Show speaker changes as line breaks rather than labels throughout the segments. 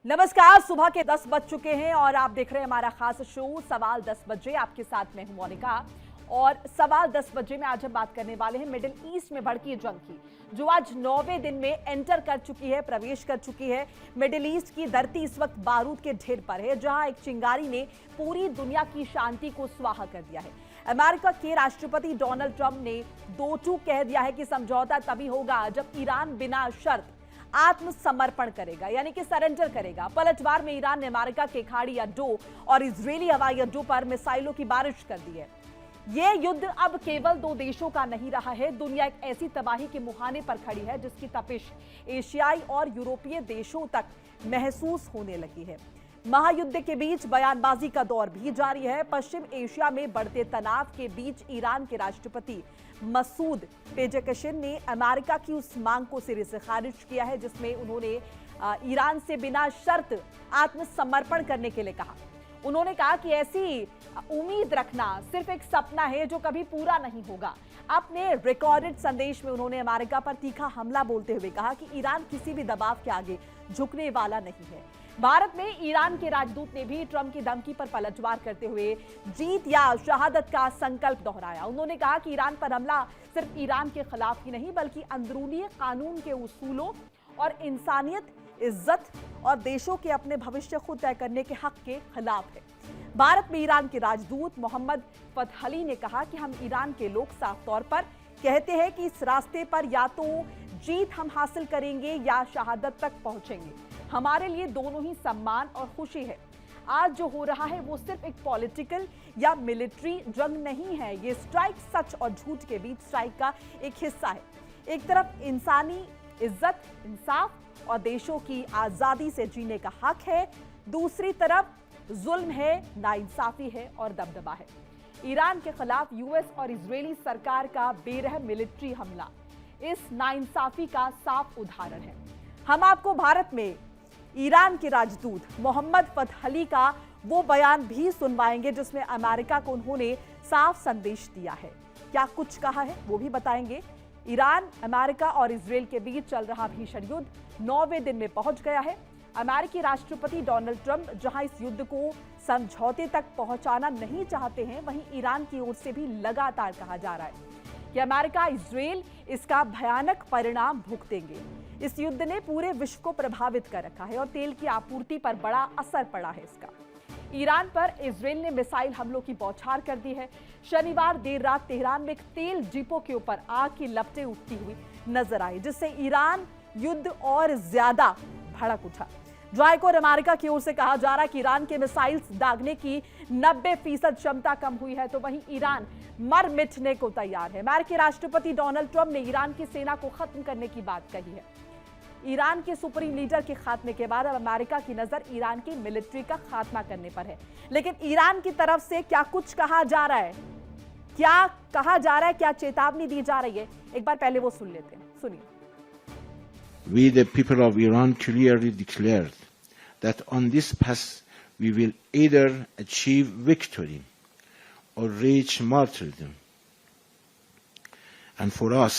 नमस्कार। सुबह के 10 बज चुके हैं और आप देख रहे हैं हमारा खास शो सवाल 10 बजे। आपके साथ मैं हूं मोनिका और सवाल 10 बजे में आज हम बात करने वाले हैं मिडिल ईस्ट में भड़की जंग की, जो आज 9वें दिन में एंटर कर चुकी है, प्रवेश कर चुकी है। मिडिल ईस्ट की धरती इस वक्त बारूद के ढेर पर है, जहां एक चिंगारी ने पूरी दुनिया की शांति को स्वाहा कर दिया है। अमेरिका के राष्ट्रपति डोनाल्ड ट्रंप ने दो टूक कह दिया है कि समझौता तभी होगा जब ईरान बिना शर्त आत्मसमर्पण करेगा, यानी कि सरेंडर करेगा। पलटवार में ईरान ने अमेरिका के खाड़ी अड्डों और इजरायली हवाई अड्डों पर मिसाइलों की बारिश कर दी है। यह युद्ध अब केवल दो देशों का नहीं रहा है। दुनिया एक ऐसी तबाही के मुहाने पर खड़ी है जिसकी तपिश एशियाई और यूरोपीय देशों तक महसूस होने लगी है। महायुद्ध के बीच बयानबाजी का दौर भी जारी है। पश्चिम एशिया में बढ़ते तनाव के बीच ईरान के राष्ट्रपति मसूद पेजेशकियान ने अमेरिका की उस मांग को सिरे से खारिज किया है जिसमें उन्होंने ईरान से बिना शर्त आत्मसमर्पण करने के लिए कहा। उन्होंने कहा कि ऐसी उम्मीद रखना सिर्फ एक सपना है जो कभी पूरा नहीं होगा। अपने रिकॉर्डेड संदेश में उन्होंने अमेरिका पर तीखा हमला बोलते हुए कहा कि ईरान किसी भी दबाव के आगे झुकने वाला नहीं है। भारत में ईरान के राजदूत ने भी ट्रंप की धमकी पर पलटवार करते हुए जीत या शहादत का संकल्प दोहराया। उन्होंने कहा कि ईरान पर हमला सिर्फ ईरान के खिलाफ ही नहीं बल्कि अंदरूनी कानून के उसूलों और इंसानियत, इज्जत और देशों के अपने भविष्य खुद तय करने के हक के खिलाफ है। भारत में ईरान के राजदूत मोहम्मद फतहली ने कहा कि हम ईरान के लोग साफ तौर पर कहते हैं कि इस रास्ते पर या तो जीत हम हासिल करेंगे या शहादत तक पहुंचेंगे। हमारे लिए दोनों ही सम्मान और खुशी है। आज जो हो रहा है वो सिर्फ एक पॉलिटिकल या मिलिट्री जंग नहीं है। ये स्ट्राइक सच और झूठ के बीच स्ट्राइक का एक हिस्सा है। एक तरफ इंसानी इज्जत, इंसाफ और देशों की आजादी से जीने का हक है, दूसरी तरफ जुल्म है, नाइंसाफी है और दबदबा है। ईरान के खिलाफ यूएस और इजरायली सरकार का बेरहम मिलिट्री हमला इस नाइंसाफी का साफ उदाहरण है। हम आपको भारत में ईरान के राजदूत मोहम्मद फतहली का वो बयान भी सुनवाएंगे जिसमें अमेरिका को उन्होंने साफ संदेश दिया है। क्या कुछ कहा है वो भी बताएंगे। ईरान, अमेरिका और इजरायल के बीच चल रहा भीषण युद्ध 9वें दिन में पहुंच गया है। अमेरिकी राष्ट्रपति डोनाल्ड ट्रंप जहां इस युद्ध को समझौते तक पहुंचाना नहीं चाहते हैं, वहीं ईरान की ओर से भी लगातार कहा जा रहा है कि अमेरिका, इजरायल इसका भयानक परिणाम भुगतेंगे। इस युद्ध ने पूरे विश्व को प्रभावित कर रखा है और तेल की आपूर्ति पर बड़ा असर पड़ा है इसका। ईरान पर इजरायल ने मिसाइल हमलों की बौछार कर दी है। शनिवार देर रात तेहरान में एक तेल डिपो के ऊपर आग की लपटें उठती हुई नजर आई, जिससे ईरान युद्ध और ज्यादा भड़क उठा। ड्राइको और अमेरिका की ओर से कहा जा रहा है कि ईरान के मिसाइल्स दागने की 90% क्षमता कम हुई है, तो वहीं ईरान मर मिटने को तैयार है। अमेरिकी राष्ट्रपति डोनाल्ड ट्रंप ने ईरान की सेना को खत्म करने की बात कही है। ईरान के सुप्रीम लीडर के खात्मे के बाद अब अमेरिका की नजर ईरान की मिलिट्री का खात्मा करने पर है। लेकिन ईरान की तरफ से क्या कुछ कहा जा रहा है, क्या कहा जा रहा है, क्या चेतावनी दी जा रही है, एक बार पहले वो सुन लेते हैं। सुनिए।
We, the people of Iran, clearly declared that on this path we will either achieve victory or reach martyrdom. And for us,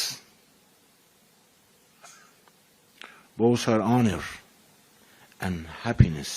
both are honor and happiness.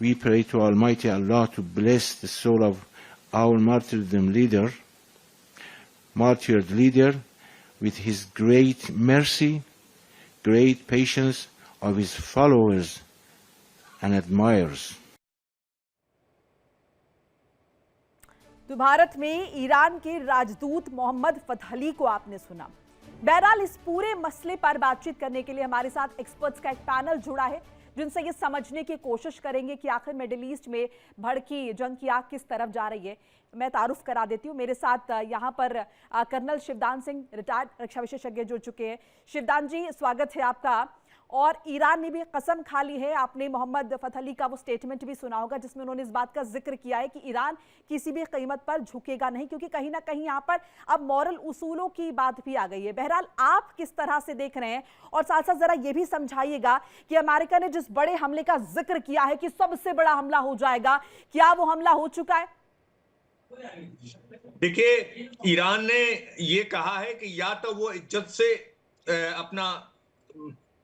We pray to Almighty Allah to bless the soul of our martyred leader with his great mercy, great patience of his followers and admirers.
तो भारत में Iran के राजदूत मोहम्मद फतहली को आपने सुना। बहरहाल इस पूरे मसले पर बातचीत करने के लिए हमारे साथ एक्सपर्ट्स का एक पैनल जुड़ा है जिनसे ये समझने की कोशिश करेंगे कि आखिर मिडिल ईस्ट में भड़की जंग की आग किस तरफ जा रही है। मैं तारुफ करा देती हूँ। मेरे साथ यहाँ पर कर्नल शिवदान सिंह, रिटायर्ड रक्षा विशेषज्ञ जुड़ चुके हैं। शिवदान जी, स्वागत है आपका। और ईरान ने भी कसम खा ली है। आपने मोहम्मद फतहली का वो स्टेटमेंट भी सुना होगा जिसमें उन्होंने इस बात का जिक्र किया है कि ईरान किसी भी कीमत पर झुकेगा नहीं, क्योंकि कहीं ना कहीं यहाँ पर अब मॉरल उसूलों की बात भी आ गई है। बहरहाल आप किस तरह से देख रहे हैं, और साथ साथ जरा ये भी समझाइएगा कि अमेरिका ने जिस बड़े हमले का जिक्र किया है कि सबसे बड़ा हमला हो जाएगा, क्या वो हमला हो चुका है?
देखिए, ईरान ने ये कहा है कि या तो वो इज्जत से अपना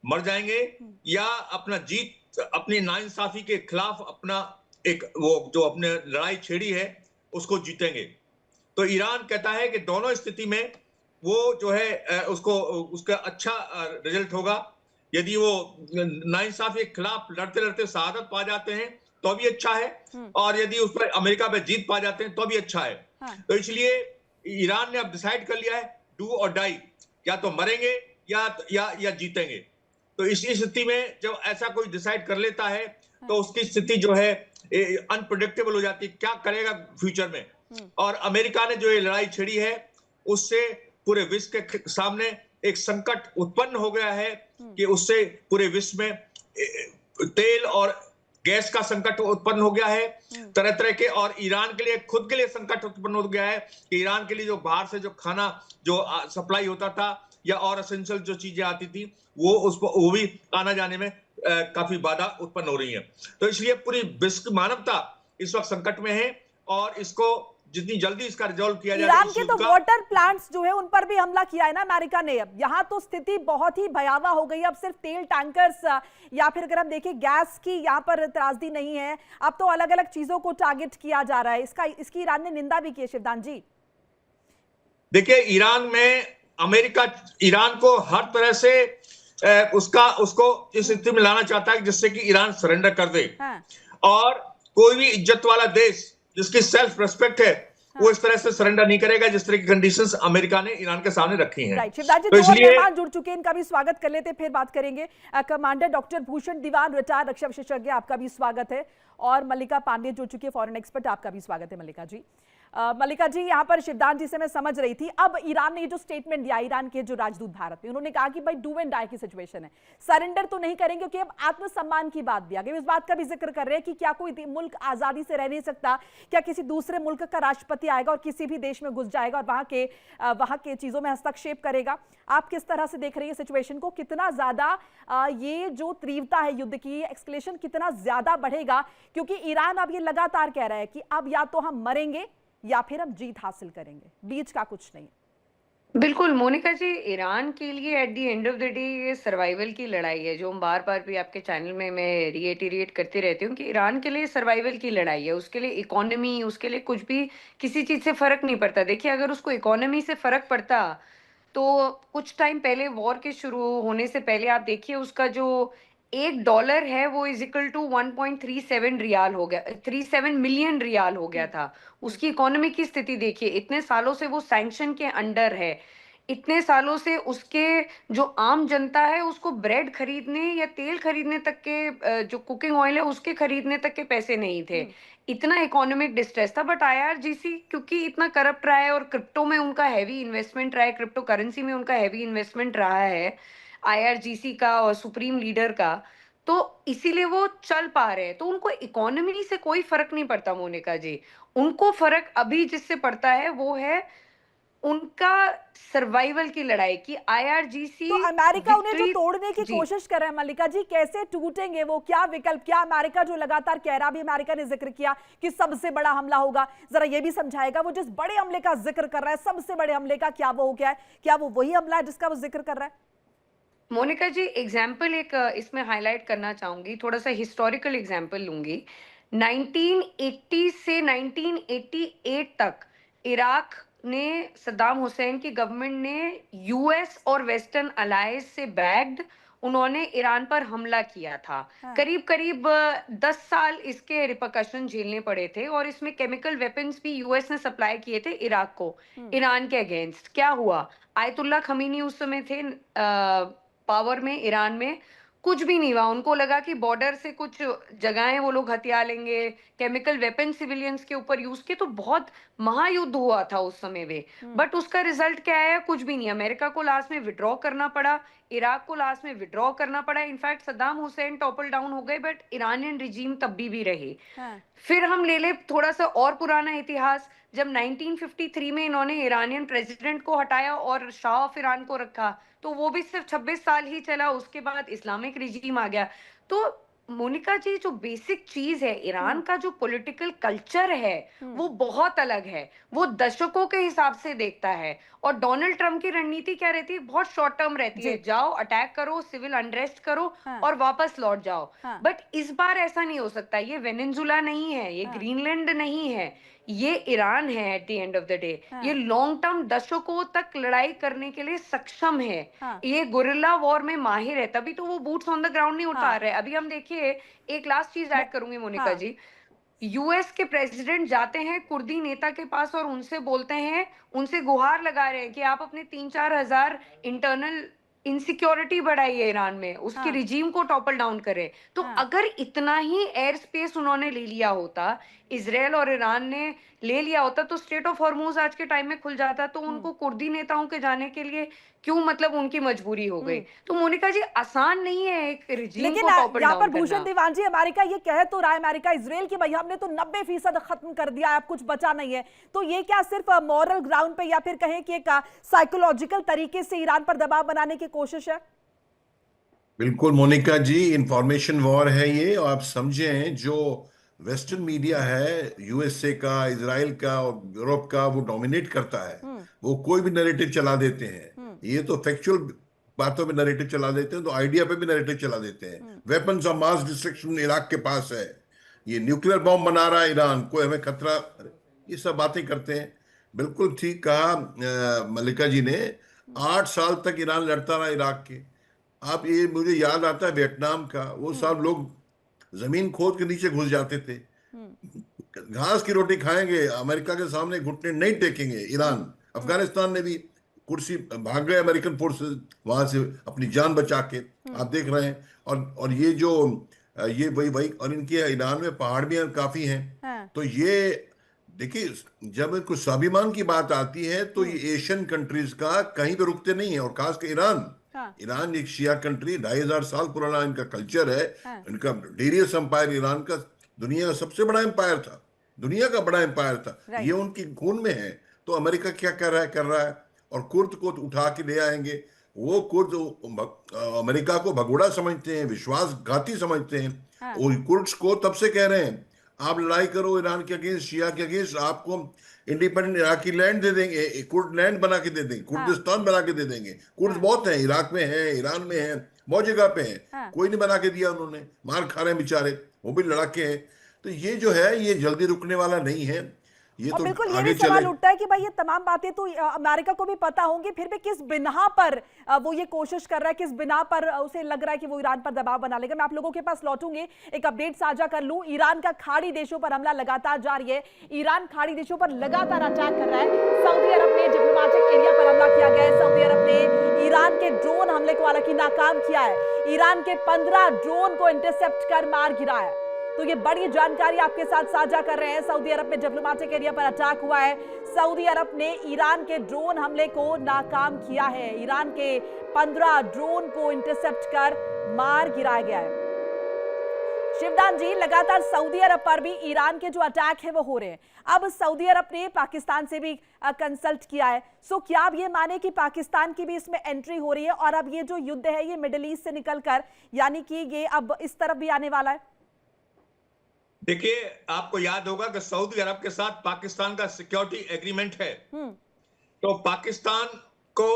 मर जाएंगे, या अपना जीत अपनी नाइंसाफी के खिलाफ अपना एक वो जो अपने लड़ाई छेड़ी है उसको जीतेंगे। तो ईरान कहता है कि दोनों स्थिति में वो जो है उसको उसका अच्छा रिजल्ट होगा। यदि वो नाइंसाफी के खिलाफ लड़ते लड़ते शहादत पा जाते हैं तो भी अच्छा है, और यदि उस पर अमेरिका पे जीत पा जाते हैं तो भी अच्छा है।
हाँ।
तो इसलिए ईरान ने अब डिसाइड कर लिया है, डू और डाई, या तो मरेंगे या जीतेंगे। तो इस स्थिति में जब ऐसा कोई डिसाइड कर लेता है तो उसकी स्थिति जो है अनप्रिडिक्टेबल हो जाती है, क्या करेगा फ्यूचर में। और अमेरिका ने जो ये लड़ाई छेड़ी है उससे पूरे विश्व के सामने एक संकट उत्पन्न हो गया है कि उससे पूरे विश्व में तेल और गैस का संकट उत्पन्न हो गया है तरह तरह के, और ईरान के लिए खुद के लिए संकट उत्पन्न हो गया है कि ईरान के लिए जो बाहर से जो खाना जो सप्लाई होता था या और एसेंशियल जो चीजें आती थी वो भी आना जाने में काफी बाधा उत्पन्न हो रही है। तो इसलिए पूरी विश्व मानवता इस वक्त संकट में है, और इसको जितनी जल्दी इसका रिजॉल्व किया जाए
ईरान के तो वाटर प्लांट्स जो है उन पर भी हमला किया है ना अमेरिका ने। अब यहाँ तो स्थिति बहुत ही भयावह हो गई। अब सिर्फ तेल टैंकर्स या फिर अगर हम देखें गैस की यहाँ पर त्रासदी नहीं है, अब तो अलग अलग चीजों को टारगेट किया जा रहा है। इसकी ईरान ने निंदा भी की है। शिवदान जी,
देखिए, ईरान में अमेरिका ईरान को हर तरह से उसको इस स्थिति में लाना चाहता है जिससे कि ईरान सरेंडर कर दे।
हाँ।
और कोई भी इज्जत वाला देश जिसकी सेल्फ रेस्पेक्ट है वो इस तरह से सरेंडर नहीं करेगा जिस तरह की कंडीशंस अमेरिका ने ईरान के सामने रखी हैं।
राइट। शिवदान जी,
तो
दो और
इसलिए
मेहमान जुड़ चुके हैं, इनका भी स्वागत कर लेते, फिर बात करेंगे। कमांडर डॉक्टर भूषण दीवान, रिटायर्ड रक्षा विशेषज्ञ, आपका भी स्वागत है। और मल्लिका पांडे जुड़ चुकी है, फॉरेन एक्सपर्ट, आपका भी स्वागत है मल्लिका जी। मल्लिका जी, यहाँ पर शिवदान जी से मैं समझ रही थी, अब ईरान ने जो स्टेटमेंट दिया, ईरान के जो राजदूत भारत में, उन्होंने कहा कि भाई डू एंड डाई की सिचुएशन है, सरेंडर तो नहीं करेंगे, क्योंकि अब आत्मसम्मान की बात भी आ गई। इस बात का भी जिक्र कर रहे हैं कि क्या कोई मुल्क आजादी से रह नहीं सकता, क्या किसी दूसरे मुल्क का राष्ट्रपति आएगा और किसी भी देश में घुस जाएगा और वहां के चीजों में हस्तक्षेप करेगा। आप किस तरह से देख रही है सिचुएशन को? कितना ज्यादा ये जो तीव्रता है युद्ध की, एक्सकेलेशन कितना ज्यादा बढ़ेगा? क्योंकि ईरान अब ये लगातार कह रहा है कि अब या तो हम मरेंगे या फिर हम जीत हासिल करेंगे, बीच का कुछ नहीं।
बिल्कुल मोनिका जी, ईरान के लिए at the end of the day ये सर्वाइवल की लड़ाई है, जो हम बार बार भी आपके चैनल में मैं रिएटिरेट करती रहती हूँ कि ईरान के लिए सर्वाइवल की लड़ाई है। उसके लिए इकोनॉमी, उसके लिए कुछ भी किसी चीज से फर्क नहीं पड़ता। देखिए, अगर उसको इकोनॉमी से फर्क पड़ता तो कुछ टाइम पहले, वॉर के शुरू होने से पहले, आप देखिए उसका जो $1 है वो इज इक्वल टू 1.37 रियाल हो गया, 37 मिलियन रियाल हो गया था। उसकी इकोनॉमी की स्थिति देखिए, इतने सालों से वो सैंक्शन के अंडर है, इतने सालों से उसके जो आम जनता है उसको ब्रेड खरीदने या तेल खरीदने तक के, जो कुकिंग ऑयल है उसके खरीदने तक के पैसे नहीं थे। इतना इकोनॉमिक डिस्ट्रेस था। बट आईआरजीसी क्योंकि इतना करप्ट रहा है और क्रिप्टो में उनका हैवी इन्वेस्टमेंट रहा है, क्रिप्टो करेंसी में उनका हैवी इन्वेस्टमेंट रहा है आईआरजीसी का और सुप्रीम लीडर का, तो इसीलिए वो चल पा रहे हैं। तो उनको इकोनॉमी से कोई फर्क नहीं पड़ता मोनिका जी। उनको फर्क अभी जिससे पड़ता है वो है उनका सर्वाइवल की लड़ाई की आईआरजीसी।
तो अमेरिका उन्हें जो तोड़ने की कोशिश कर रहा है मल्लिका जी, कैसे टूटेंगे वो? क्या विकल्प, क्या अमेरिका जो लगातार कह रहा, भी अमेरिका ने जिक्र किया कि सबसे बड़ा हमला होगा, जरा ये भी समझाएगा वो जिस बड़े हमले का जिक्र कर रहा है, सबसे बड़े हमले का, क्या वो हो गया है? क्या वो वही हमला है जिसका वो जिक्र कर रहा है?
मोनिका जी, एग्जाम्पल एक इसमें हाईलाइट करना चाहूंगी, थोड़ा सा हिस्टोरिकल एग्जाम्पल लूंगी। 1980 से 1988 तक इराक ने, सद्दाम हुसैन की गवर्नमेंट ने यूएस और वेस्टर्न अलायंस से बैक्ड उन्होंने ईरान पर हमला किया था। करीब करीब 10 साल इसके रिपरकशन झेलने पड़े थे, और इसमें केमिकल वेपन्स भी यूएस ने सप्लाई किए थे इराक को, ईरान के अगेंस्ट। क्या हुआ? आयतुल्ला खमीनी उस समय थे पावर में ईरान में, कुछ भी नहीं हुआ। उनको लगा कि बॉर्डर से कुछ जगहें वो लोग हथिया लेंगे, केमिकल वेपन सिविलियंस के ऊपर यूज किए, तो बहुत महायुद्ध हुआ था उस समय में। बट उसका रिजल्ट क्या है? कुछ भी नहीं। अमेरिका को लास्ट में विड्रॉ करना पड़ा, इराक को लास्ट में विड्रॉ करना पड़ा। In fact Saddam Hussain topple down हो गए, बट ईरानियन रिजीम तब भी रहे। फिर हम ले ले थोड़ा सा और पुराना इतिहास, जब 1953 में इन्होंने ईरानियन प्रेसिडेंट को हटाया और शाह ऑफ ईरान को रखा, तो वो भी सिर्फ 26 साल ही चला, उसके बाद इस्लामिक रिजीम आ गया। तो मोनिका जी, जो बेसिक चीज है, ईरान का जो पॉलिटिकल कल्चर है वो बहुत अलग है। वो दशकों के हिसाब से देखता है। और डोनाल्ड ट्रम्प की रणनीति क्या रहती है? बहुत शॉर्ट टर्म रहती है।
जी।
जाओ, अटैक करो, सिविल अनरेस्ट करो
हाँ।
और वापस लौट जाओ।
हाँ।
बट इस बार ऐसा नहीं हो सकता। ये वेनेजुला नहीं है, ये
हाँ।
ग्रीनलैंड नहीं है, ये ईरान है। At the end of the day
हाँ।
ये लॉन्ग टर्म दशकों तक लड़ाई करने के लिए सक्षम है।
हाँ।
ये गुरिल्ला वॉर में माहिर है, तभी तो वो बूट्स ऑन द ग्राउंड नहीं
हाँ।
उतार रहे। अभी हम देखिए, एक लास्ट चीज
मैं-
ऐड करूंगी मोनिका
हाँ।
जी। यूएस के प्रेसिडेंट जाते हैं कुर्दी नेता के पास और उनसे बोलते हैं, उनसे गुहार लगा रहे हैं कि आप अपने 3-4 हजार इंटरनल इनसिक्योरिटी बढ़ाइए ईरान में, उसके
हाँ।
रिजीम को टॉपल डाउन करें। तो
हाँ।
अगर इतना ही एयर स्पेस उन्होंने ले लिया होता, इजराइल और ईरान ने ले लिया होता, तो स्ट्रेट ऑफ हॉर्मूज आज के टाइम में खुल जाता। तो उनको कुर्दी नेताओं के जाने के लिए क्यों, मतलब उनकी मजबूरी हो गई। तो मोनिका जी, आसान नहीं है एक रिजीम
लेकिन
को टॉपल
यहाँ पर
डाउन
भूषण
करना।
दीवान जी, अमेरिका ये कह तो रहा है, अमेरिका इजराइल की, भैया हमने तो 90% खत्म कर दिया है, अब कुछ बचा नहीं है। तो ये क्या सिर्फ मॉरल ग्राउंड पे या फिर कहें कि एक साइकोलॉजिकल तरीके से ईरान पर दबाव बनाने की कोशिश है?
बिल्कुल मोनिका जी, इंफॉर्मेशन वॉर है ये। और आप समझें, जो वेस्टर्न मीडिया है यूएसए का, इजराइल का और यूरोप का, वो डोमिनेट करता है। वो कोई भी नैरेटिव चला देते हैं। ये तो फैक्चुअल बातों पे नैरेटिव चला देते हैं, तो आइडिया पे भी नैरेटिव चला देते हैं। Weapons of mass destruction Iraq के पास है, ये न्यूक्लियर बॉम्ब बना रहा है ईरान, कोई हमें खतरा, ये सब बातें करते हैं। बिल्कुल ठीक कहा मल्लिका जी ने। 8 साल तक ईरान लड़ता रहा इराक के। आप, ये मुझे याद आता है वियतनाम का, वो सब लोग जमीन खोद के नीचे घुस जाते थे। घास की रोटी खाएंगे, अमेरिका के सामने घुटने नहीं टेकेंगे ईरान। अफगानिस्तान में भी कुर्सी भाग गए अमेरिकन फोर्सेस वहां से अपनी जान बचा के, आप देख रहे हैं। और ये जो ये वही वही, और इनके ईरान में पहाड़ भी काफी हैं।
हाँ।
तो ये देखिए, जब कुछ स्वाभिमान की बात आती है तो ये एशियन कंट्रीज का कहीं पे रुकते नहीं है, और खासकर ईरान।
हाँ।
ईरान एक शिया कंट्री, 2500 साल पुराना इनका कल्चर है।
हाँ।
इनका डेरियस एम्पायर ईरान का दुनिया का सबसे बड़ा एम्पायर था, दुनिया का बड़ा एम्पायर था।
राइट।
ये उनकी खून में है। तो अमेरिका क्या कर रहा है, और कुर्द को उठा के ले आएंगे। वो कुर्द अमेरिका को भगोड़ा समझते हैं, विश्वासघाती समझते हैं।
हाँ।
और कुर्ड्स को तब से कह रहे हैं, आप लड़ाई करो ईरान के अगेंस्ट, शिया के अगेंस्ट, आपको इंडिपेंडेंट इराकी लैंड दे देंगे, कुर्द लैंड बना के दे देंगे, कुर्दिस्तान बना के दे देंगे। कुर्द बहुत हैं, इराक में हैं, ईरान में हैं, बहुत जगह पे हैं।
हाँ।
कोई नहीं बना के दिया उन्होंने, मार खा रहे हैं बेचारे, वो भी लड़ाके हैं। तो ये जो है, ये जल्दी रुकने वाला नहीं है। ये
और
तो
बिल्कुल ये
आगे
भी सवाल
चले।
उठता है कि भाई ये तमाम बातें तो अमेरिका को भी पता होंगी, फिर भी किस बिना पर वो ये कोशिश कर रहा है, किस बिना पर उसे लग रहा है कि वो ईरान पर दबाव बना लेगा। मैं आप लोगों के पास लौटूंगी, एक अपडेट साझा कर लूं। ईरान का खाड़ी देशों पर हमला लगातार जारी है। ईरान खाड़ी देशों पर लगातार अटैक कर रहा है। सऊदी अरब में डिप्लोमेटिक एरिया पर हमला किया गया है। सऊदी अरब ने ईरान के ड्रोन हमले को हालांकि नाकाम किया है। ईरान के 15 ड्रोन को इंटरसेप्ट कर मार गिराया है। तो ये बड़ी जानकारी आपके साथ साझा कर रहे हैं। सऊदी अरब में डिप्लोमेटिक एरिया पर अटैक हुआ है। सऊदी अरब ने ईरान के ड्रोन हमले को नाकाम किया है। ईरान के 15 ड्रोन को इंटरसेप्ट कर मार गिराया गया है। शिवदान जी, लगातार सऊदी अरब पर भी ईरान के जो अटैक है वो हो रहे हैं। अब सऊदी अरब ने पाकिस्तान से भी कंसल्ट किया है। सो क्या आप ये माने कि पाकिस्तान की भी इसमें एंट्री हो रही है, और अब ये जो युद्ध है ये मिडिल ईस्ट से निकलकर, यानी कि ये अब इस तरफ भी आने वाला है?
देखिए, आपको याद होगा कि सऊदी अरब के साथ पाकिस्तान का सिक्योरिटी एग्रीमेंट है। तो पाकिस्तान को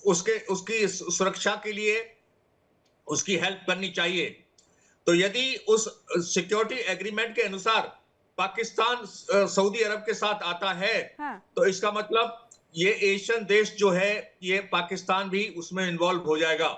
उसकी सुरक्षा के लिए उसकी हेल्प करनी चाहिए। तो यदि उस सिक्योरिटी एग्रीमेंट के अनुसार पाकिस्तान सऊदी अरब के साथ आता है, तो इसका मतलब ये एशियन देश जो है, ये पाकिस्तान भी उसमें इन्वॉल्व हो जाएगा।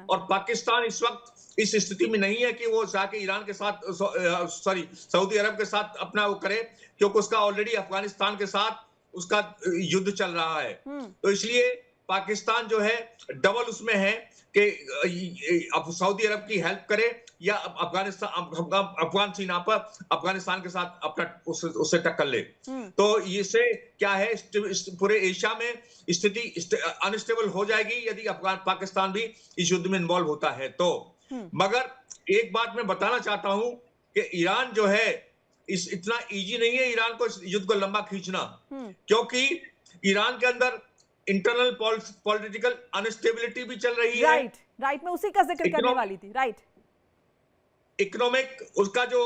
और पाकिस्तान इस वक्त इस स्थिति में नहीं है कि वो जाके ईरान के साथ, सऊदी अरब के साथ अपना वो करे, क्योंकि उसका ऑलरेडी अफगानिस्तान के साथ उसका युद्ध चल रहा है। तो इसलिए पाकिस्तान जो है डबल उसमें है कि अब सऊदी अरब की हेल्प करे या अफगान सीमा पर अफगानिस्तान के साथ अपना उससे टक्कर ले। तो इससे क्या है, पूरे एशिया में स्थिति अनस्टेबल हो जाएगी यदि पाकिस्तान भी इस युद्ध में इन्वॉल्व होता है तो। मगर एक बात मैं बताना चाहता हूं कि ईरान जो है, इतना इजी नहीं है ईरान को इस युद्ध को लंबा खींचना, क्योंकि ईरान के अंदर इंटरनल पॉलिटिकल अनस्टेबिलिटी भी चल रही है।
राइट, मैं उसी का जिक्र करने वाली थी। राइट,
इकोनॉमिक उसका जो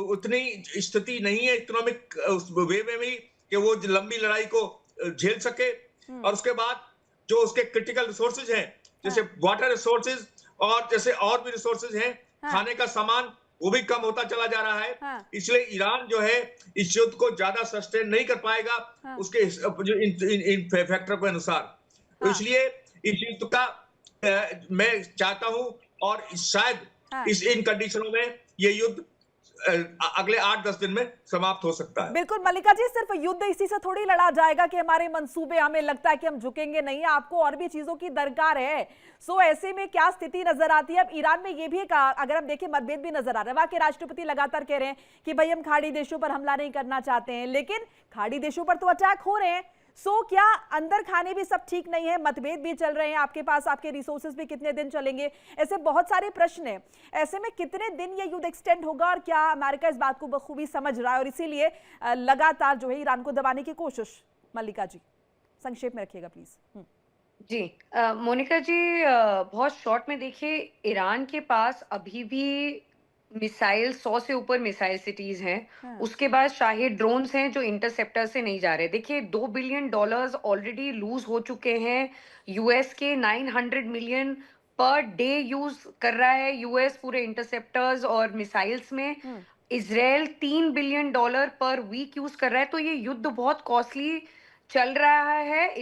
उतनी स्थिति नहीं है इकोनॉमिक उस वे में भी कि वो लंबी लड़ाई को झेल सके। और उसके बाद जो उसके क्रिटिकल रिसोर्सेज हैं जैसे वाटर रिसोर्सेज और जैसे और भी रिसोर्सेज हैं, खाने का सामान वो भी कम होता चला जा रहा है। इसलिए ईरान जो है इस युद्ध को ज्यादा सस्टेन नहीं कर पाएगा उसके जो इन फैक्टर के अनुसार। तो इसलिए इस युद्ध का मैं चाहता हूं और शायद इन कंडीशनों में ये युद्ध अगले 8-10 दिन में समाप्त हो सकता है।
बिल्कुल मल्लिका जी, सिर्फ युद्ध इसी से थोड़ी लड़ा जाएगा कि हमारे मंसूबे, हमें लगता है कि हम झुकेंगे नहीं, आपको और भी चीजों की दरकार है। सो ऐसे में क्या स्थिति नजर आती है? अब ईरान में ये भी अगर हम देखें मतभेद भी नजर आ रहा है। वहां के राष्ट्रपति लगातार कह रहे हैं कि भाई हम खाड़ी देशों पर हमला नहीं करना चाहते हैं, लेकिन खाड़ी देशों पर तो अटैक हो रहे हैं। सो क्या अंदर खाने भी सब ठीक नहीं है? मतभेद भी चल रहे हैं आपके पास, आपके रिसोर्सेज भी कितने दिन चलेंगे? ऐसे बहुत सारे प्रश्न हैं। ऐसे में कितने दिन ये युद्ध एक्सटेंड होगा और क्या अमेरिका इस बात को बखूबी समझ रहा है और इसीलिए लगातार जो है ईरान को दबाने की कोशिश? मल्लिका जी संक्षेप में रखिएगा प्लीज।
जी मोनिका जी, बहुत शॉर्ट में देखिए, ईरान के पास अभी भी मिसाइल 100 से ऊपर मिसाइल सिटीज हैं। उसके बाद शाही ड्रोन्स हैं जो इंटरसेप्टर से नहीं जा रहे। देखिए $2 बिलियन ऑलरेडी लूज हो चुके हैं। यूएस के 900 मिलियन पर डे यूज कर रहा है यूएस पूरे इंटरसेप्टर्स और मिसाइल्स में। Israel $3 billion per week use कर रहा है। तो ये युद्ध बहुत कॉस्टली चल रहा है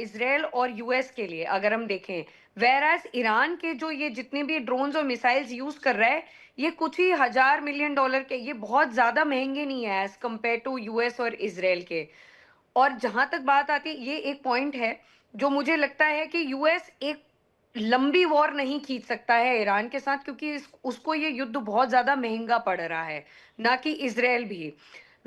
इजराइल और यूएस के लिए अगर हम देखें। वेराज ईरान के जो ये जितने भी ड्रोन्स और मिसाइल्स यूज कर रहा है ये कुछ ही $1000 मिलियन के, ये बहुत ज्यादा महंगे नहीं है एज कंपेयर टू यूएस और इजराइल के। और जहां तक बात आती है, ये एक पॉइंट है जो मुझे लगता है कि यूएस एक लंबी वॉर नहीं खींच सकता है ईरान के साथ, क्योंकि उसको ये युद्ध बहुत ज्यादा महंगा पड़ रहा है, ना कि इजराइल भी।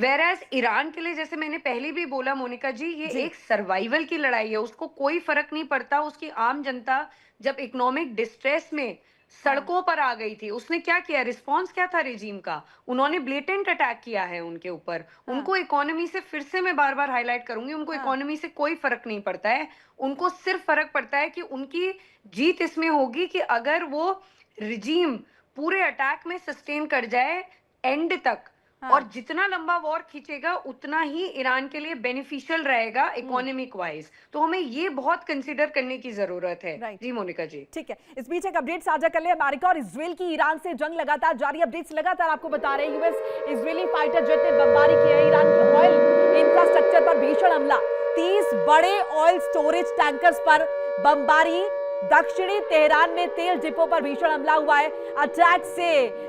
वेराज ईरान के लिए, जैसे मैंने पहले भी बोला मोनिका जी, ये एक सर्वाइवल की लड़ाई है। उसको कोई फर्क नहीं पड़ता। उसकी आम जनता जब इकोनॉमिक डिस्ट्रेस में सड़कों पर आ गई थी, उसने क्या किया? रिस्पांस क्या था रेजिम का? उन्होंने ब्लेटेंट अटैक किया है उनके ऊपर। उनको इकोनॉमी से, फिर से मैं बार बार हाईलाइट करूंगी, उनको इकोनॉमी से कोई फर्क नहीं पड़ता है। उनको सिर्फ फर्क पड़ता है कि उनकी जीत इसमें होगी कि अगर वो रिजीम पूरे अटैक में सस्टेन कर जाए एंड तक। और जितना लंबा वॉर खींचेगा उतना ही ईरान के लिए बेनिफिशियल रहेगा इकोनॉमिक वाइज। तो हमें ये बहुत कंसीडर करने की जरूरत है। जी मोनिका जी,
ठीक है। इस बीच एक अपडेट साझा कर ले। अमेरिका और इजराइल की ईरान से जंग लगातार जारी। अपडेट्स लगातार आपको बता रहे हैं। यूएस इजरायली फाइटर जेट ने बमबारी की है ईरान के ऑयल इंफ्रास्ट्रक्चर पर। भीषण हमला, 30 बड़े ऑयल स्टोरेज टैंकर्स पर बमबारी। दक्षिणी तेहरान में तेल डिपो पर भीषण हमला हुआ है। अटैक से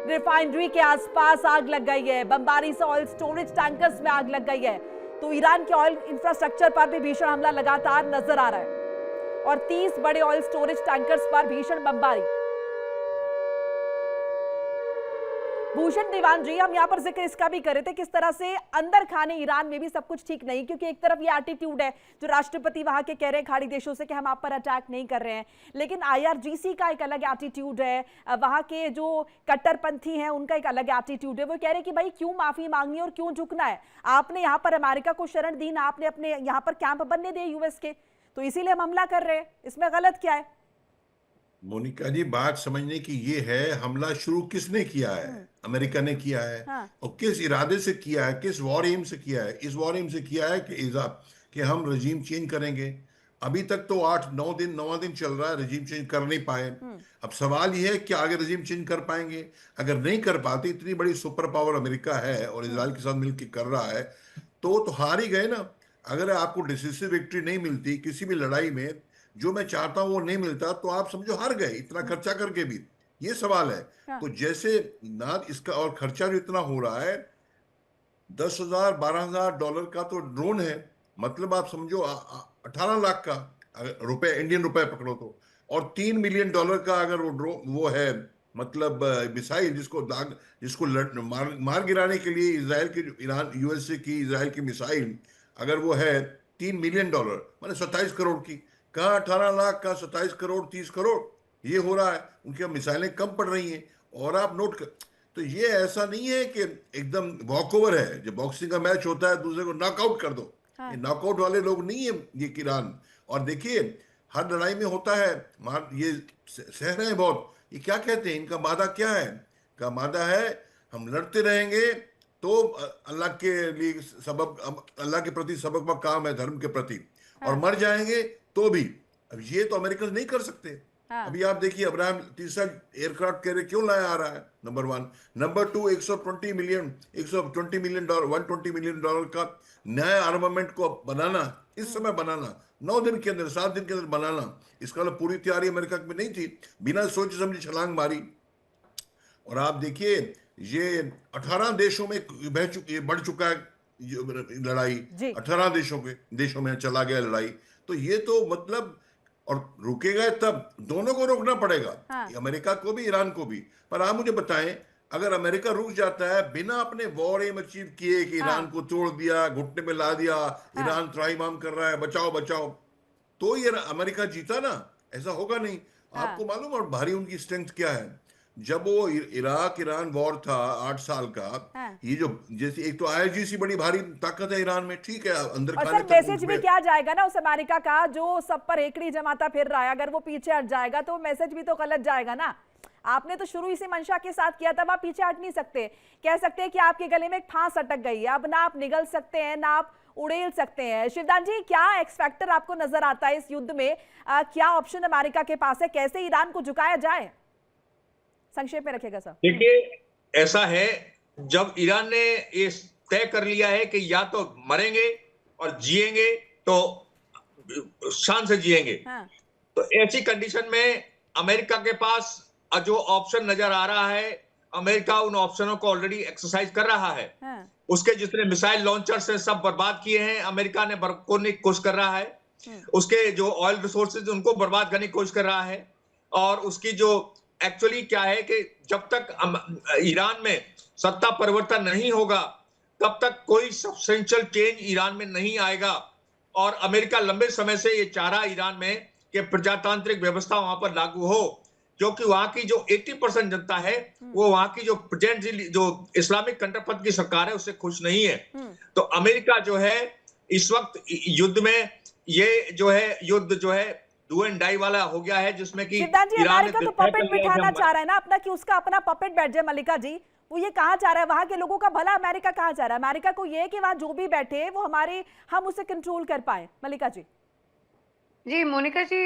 रिफाइनरी के आसपास आग लग गई है। बमबारी से ऑयल स्टोरेज टैंकर्स में आग लग गई है। तो ईरान के ऑयल इंफ्रास्ट्रक्चर पर भी भीषण हमला लगातार नजर आ रहा है और 30 बड़े ऑयल स्टोरेज टैंकर्स पर भीषण बमबारी। भूषण दीवान जी, हम यहाँ पर जिक्र इसका भी कर रहे थे किस तरह से अंदर खाने ईरान में भी सब कुछ ठीक नहीं, क्योंकि एक तरफ ये एटीट्यूड है जो राष्ट्रपति वहां के कह रहे हैं खाड़ी देशों से कि हम आप पर अटैक नहीं कर रहे हैं, लेकिन आईआरजीसी का एक अलग एटीट्यूड है। वहां के जो कट्टरपंथी हैं उनका एक अलग एटीट्यूड है। वो कह रहे हैं कि भाई क्यों माफी मांगनी और क्यों झुकना है? आपने यहाँ पर अमेरिका को शरण दी ना, आपने अपने यहाँ पर कैंप बनने दिए यूएस के, तो इसीलिए हम हमला कर रहे हैं। इसमें गलत क्या है?
मोनिका जी, बात समझने की ये है, हमला शुरू किसने किया है? अमेरिका ने किया है। और किस इरादे से किया है? किस वॉर एम से किया है? इस वॉर एम से किया है कि हम रजीम चेंज करेंगे। अभी तक तो 9 दिन चल रहा है, रजीम चेंज कर नहीं पाए। अब सवाल यह है कि आगे रजीम चेंज कर पाएंगे? अगर नहीं कर पाते, इतनी बड़ी सुपर पावर अमेरिका है और इजराइल के साथ मिलकर कर रहा है, तो हार ही गए ना। अगर आपको डिसिसिव विक्ट्री नहीं मिलती किसी भी लड़ाई में, जो मैं चाहता हूं वो नहीं मिलता, तो आप समझो हार गए, इतना खर्चा करके भी। ये सवाल है। तो जैसे ना इसका, और खर्चा जो इतना हो रहा है, $10,000-12,000 का तो ड्रोन है, मतलब आप समझो 18 लाख का रुपए, इंडियन रुपए पकड़ो तो। और $3 मिलियन का अगर वो ड्रोन वो है, मतलब मिसाइल जिसको मार गिराने के लिए इजराइल की, ईरान यूएसए की इजराइल की मिसाइल अगर वो है $3 मिलियन, माने 27 करोड़ की। कहाँ 18 लाख का 27 करोड़ 30 करोड़ ये हो रहा है। उनकी मिसाइलें कम पड़ रही हैं। और आप नोट कर, तो ये ऐसा नहीं है कि एकदम वॉकओवर है। जब बॉक्सिंग का मैच होता है दूसरे को नॉकआउट कर दो, ये नॉकआउट वाले लोग नहीं है ये ईरान। और देखिए हर लड़ाई में होता है, ये सह रहे हैं बहुत ये क्या कहते हैं, इनका मादा क्या है? का मादा है हम लड़ते रहेंगे तो अल्लाह के लिए सबक, अल्लाह के प्रति सबक व काम है, धर्म के प्रति, और
हाँ।
मर जाएंगे तो भी। अब ये तो अमेरिकन नहीं कर सकते।
हाँ।
अभी आप देखिए अब्राहम तीसरा एयरक्राफ्ट कैरियर क्यों लाया आ रहा है, नंबर 1। नंबर 2, $120 मिलियन $120 मिलियन का नया आर्मामेंट को बनाना, इस समय बनाना, 9 दिन के अंदर, 7 दिन के अंदर बनाना, इसका मतलब पूरी तैयारी अमेरिका में नहीं थी, बिना सोचे समझे छलांग मारी। और आप देखिए ये 18 देशों में बढ़ चुका है लड़ाई,
जी।
18 देशों में चला गया लड़ाई। तो ये तो मतलब, और रुकेगा तब, दोनों को रोकना पड़ेगा,
हाँ।
अमेरिका को भी, ईरान को भी। पर आप मुझे बताएं, अगर अमेरिका रुक जाता है बिना अपने वॉर एम अचीव किए कि
हाँ।
ईरान को तोड़ दिया, घुटने में ला दिया, ईरान त्राहिमाम कर रहा है, बचाओ बचाओ, तो ये अमेरिका जीता ना, ऐसा होगा नहीं।
हाँ।
आपको मालूम और भारी उनकी स्ट्रेंथ क्या है? जब वो इराक ईरान वॉर था 8 साल का,
हाँ।
ये जो जैसे एक तो आईआरजीसी बड़ी भारी ताकत है ईरान में, ठीक है, अंदर
और
खाने
सर
तक
मैसेज भी
उसमें
क्या जाएगा ना उस अमेरिका का जो सब पर एकड़ी जमाता फिर रहा है, अगर वो पीछे हट जाएगा तो मैसेज भी तो गलत जाएगा ना। आपने तो शुरू इसी मंशा के साथ किया था, आप पीछे हट नहीं सकते। कह सकते हैं कि आपके गले में एक फांस अटक गई है, अब ना आप निगल सकते हैं ना आप उड़ेल सकते हैं। शिवदान जी, क्या एक्स फैक्टर आपको नजर आता है इस युद्ध में? क्या ऑप्शन अमेरिका के पास है? कैसे ईरान को झुकाया जाए? संक्षेप में रखेगा सर।
देखिए, ऐसा है, जब ईरान ने ये तय कर लिया है कि या तो मरेंगे और जिएंगे तो शान से जिएंगे,
हाँ।
तो ऐसी कंडीशन में अमेरिका के पास जो ऑप्शन नजर आ रहा है, अमेरिका उन ऑप्शनों को ऑलरेडी एक्सरसाइज कर रहा है।
हाँ।
उसके जितने मिसाइल लॉन्चर्स हैं सब बर्बाद किए हैं, अमेरिका ने करने की कोशिश कर रहा है। उसके जो ऑयल रिसोर्सेज उनको बर्बाद करने की कोशिश कर रहा है। और उसकी जो एक्चुअली क्या है कि जब तक ईरान में सत्ता परिवर्तन नहीं होगा तब तक कोई सब्सटेंशियल चेंज ईरान में नहीं आएगा। और अमेरिका लंबे समय से ये चाह रहा ईरान में कि प्रजातांत्रिक व्यवस्था वहां पर लागू हो, क्योंकि वहां की जो 80% जनता है वो वहां की जो प्रेजेंट जो इस्लामिक कंट्रापंथ की सरकार है उससे खुश नहीं है। तो अमेरिका जो है इस वक्त युद्ध में, ये जो है युद्ध जो है डू एंड डाई वाला हो गया है, जिसमें कि
शिवदान जी,
ईरान ने
अमेरिका तो
तय कर
पपेट
लिया है कि
बिठाना
हम
चाह रहा है ना अपना, कि उसका अपना पपेट बैठ जाए। मल्लिका जी, वो ये कहा चाह रहा है, वहां के लोगों का भला अमेरिका कहा चाह रहा है? अमेरिका को ये है कि वहां जो भी बैठे वो हम उसे कंट्रोल कर पाए। मल्लिका जी।
जी मोनिका जी,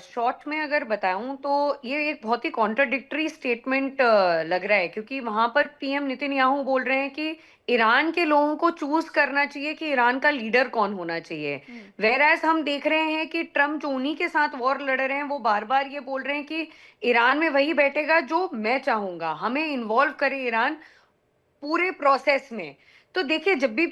शॉर्ट में अगर बताऊं तो ये एक बहुत ही कॉन्ट्राडिक्टरी स्टेटमेंट लग रहा है, क्योंकि वहां पर पीएम नेतन्याहू बोल रहे हैं कि ईरान के लोगों को चूज करना चाहिए कि ईरान का लीडर कौन होना चाहिए। वेरएज हम देख रहे हैं कि ट्रम्प जो उन्हीं के साथ वॉर लड़ रहे हैं वो बार बार ये बोल रहे हैं कि ईरान में वही बैठेगा जो मैं चाहूंगा, हमें इन्वॉल्व करे ईरान पूरे प्रोसेस में। तो देखिए, जब भी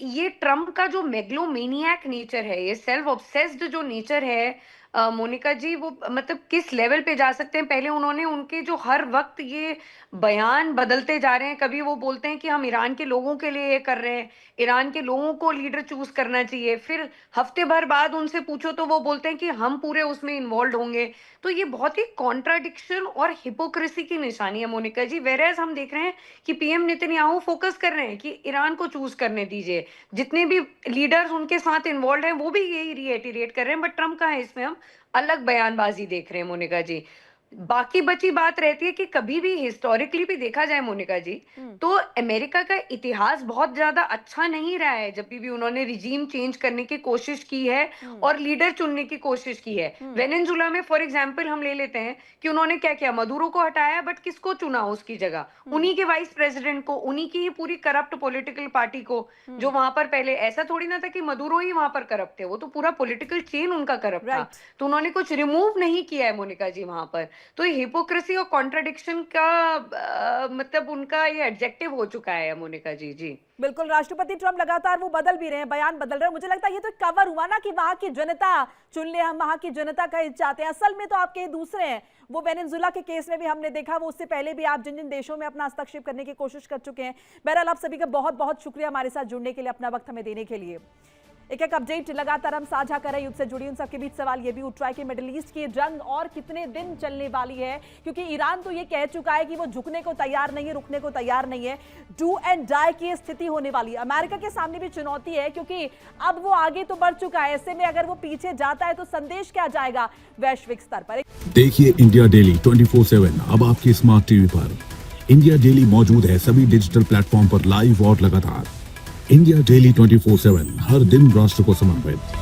ये ट्रम्प का जो मेगलोमेनियक नेचर है, ये सेल्फ ऑब्सेस्ड जो नेचर है, मोनिका जी, वो मतलब किस लेवल पे जा सकते हैं। पहले उन्होंने उनके जो हर वक्त ये बयान बदलते जा रहे हैं, कभी वो बोलते हैं कि हम ईरान के लोगों के लिए ये कर रहे हैं, ईरान के लोगों को लीडर चूज करना चाहिए, फिर हफ्ते भर बाद उनसे पूछो तो वो बोलते हैं कि हम पूरे उसमें इन्वॉल्व होंगे। तो ये बहुत ही कॉन्ट्राडिक्शन और हिपोक्रेसी की निशानी है मोनिका जी। वेरएज हम देख रहे हैं कि पीएम नेतन्याहू फोकस कर रहे हैं कि ईरान को चूज करने दीजिए, जितने भी लीडर्स उनके साथ इन्वॉल्व हैं वो भी यही रिएटिरेट कर रहे हैं, बट ट्रम्प का है इसमें हम अलग बयानबाजी देख रहे हैं मोनिका जी। बाकी बची बात रहती है कि कभी भी हिस्टोरिकली भी देखा जाए मोनिका जी, तो अमेरिका का इतिहास बहुत ज्यादा अच्छा नहीं रहा है। जब भी उन्होंने रिजीम चेंज करने की कोशिश की है और लीडर चुनने की कोशिश की है, वेनेजुला में फॉर एग्जांपल हम ले लेते हैं कि उन्होंने क्या किया, मदुरो को हटाया, बट किसको चुना उसकी जगह? उन्हीं के वाइस प्रेसिडेंट को, उन्हीं की ही पूरी करप्ट पॉलिटिकल पार्टी को, जो वहां पर पहले ऐसा थोड़ी ना था कि मदुरो ही वहां पर करप्ट थे, वो तो पूरा पॉलिटिकल चेन उनका करप्ट था। तो उन्होंने कुछ रिमूव नहीं किया है मोनिका जी वहां पर। तो ये हिपोक्रेसी और कॉन्ट्रडिक्शन का मतलब उनका ये एडजेक्टिव हो चुका है मोनिका जी। जी
बिल्कुल, राष्ट्रपति ट्रम्प लगातार वो बदल भी रहे हैं, बयान बदल रहे हैं। मुझे लगता है ये तो कवर हुआ ना कि वहां की जनता चुन ले, हम वहां की जनता का हित चाहते हैं। असल में तो आपके दूसरे हैं। वो वेनेजुला के केस में भी हमने देखा, वो उससे पहले भी आप जिन जिन देशों में अपना हस्तक्षेप करने की कोशिश कर चुके हैं। बहरहाल आप सभी का बहुत बहुत शुक्रिया हमारे साथ जुड़ने के लिए, अपना वक्त हमें देने के लिए। एक एक अपडेट लगातार हम साझा कर रहे हैं। युद्ध से जुड़ी उन सबके बीच सवाल ये भी उठ रहा है कि मिडिल ईस्ट की जंग और कितने दिन चलने वाली है, क्योंकि ईरान तो ये कह चुका है कि वो झुकने को तैयार नहीं है, रुकने को तैयार नहीं है। डू एंड डाई की स्थिति होने वाली है। अमेरिका के सामने भी चुनौती है, क्योंकि अब वो आगे तो बढ़ चुका है। ऐसे में अगर वो पीछे जाता है तो संदेश क्या जाएगा वैश्विक स्तर पर।
देखिए इंडिया डेली 24/7 अब आपकी स्मार्ट टीवी पर। इंडिया डेली मौजूद है सभी डिजिटल प्लेटफॉर्म पर लाइव और लगातार। इंडिया डेली 24/7 हर दिन राष्ट्र को समर्पित।